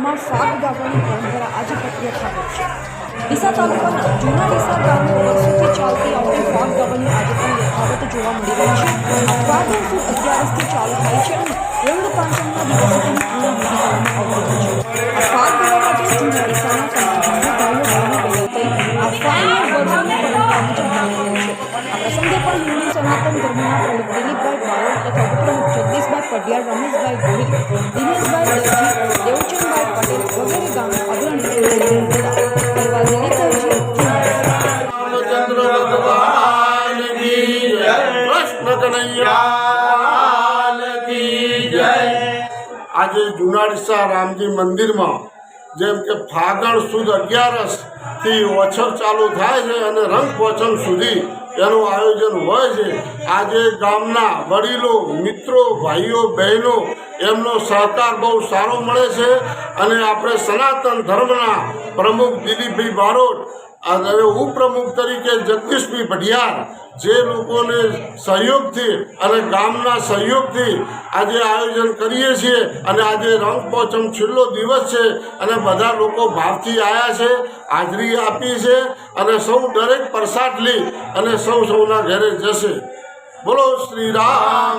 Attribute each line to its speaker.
Speaker 1: ગામમાં ફાગ ગાવાની પરંપરા આજે પ્રક્રિયા ખાતે છે। ડીસા તાલુકાના જૂના ડીસા ગામમાં વર્ષોથી ચાલતી આવતી ફાગ ગાવાની આજે પણ યથાવત જોવા મળી રહી છે। આ ફાગણ સુદ 11થી ચાલુ થાય છે અને રંગ પાંચમના દિવસે તેની પૂર્ણાહુતિ કરવામાં આવતી હોય છે। આ ફાગ ગાવા માટે જૂના ડીસાના સંસ્કૃતિક ભાઈઓ બહેનો ભેગા થઈ આ ફાગને વર્ષોની પરંપરા મુજબ મનાવી રહ્યા છે। આ પ્રસંગે પણ હિન્દુ સનાતન ધર્મના પ્રમુખ દિલીપભાઈ બારોટ તથા ઉપપ્રમુખ જગદીશભાઈ પડિયાર, રમેશભાઈ ગોહિલ, દિનેશભાઈ દરજી, દેવચંદભાઈ પટેલ વગેરે ગામના અગ્રણીઓ અહેવાલ દિલીપભાઈ
Speaker 2: આજે જૂના ડીસા રામજી મંદિરમાં જેમ કે ફાગણ સુદ 11થી ઓછર ચાલુ થાય છે અને રંગ પાંચમ સુધી એનું આયોજન હોય છે। આજે ગામના વડીલો, મિત્રો, ભાઈઓ, બહેનો એમનો સહકાર બહુ સારો મળે છે અને આપણે સનાતન ધર્મના પ્રમુખ દિલીપભાઈ બારોટ અને ઉપપ્રમુખ તરીકે જગદીશભાઈ પડિયાર જે લોકોને સહયોગથી અને ગામના સહયોગથી આજે આયોજન કરીએ છીએ અને આજે રંગ પાંચમ છેલ્લો દિવસ છે અને બધા લોકો ભાવથી આવ્યા છે, હાજરી આપી છે અને સૌ દરેક પ્રસાદ લઈ અને સૌના ઘરે જશે। બોલો શ્રી રામ।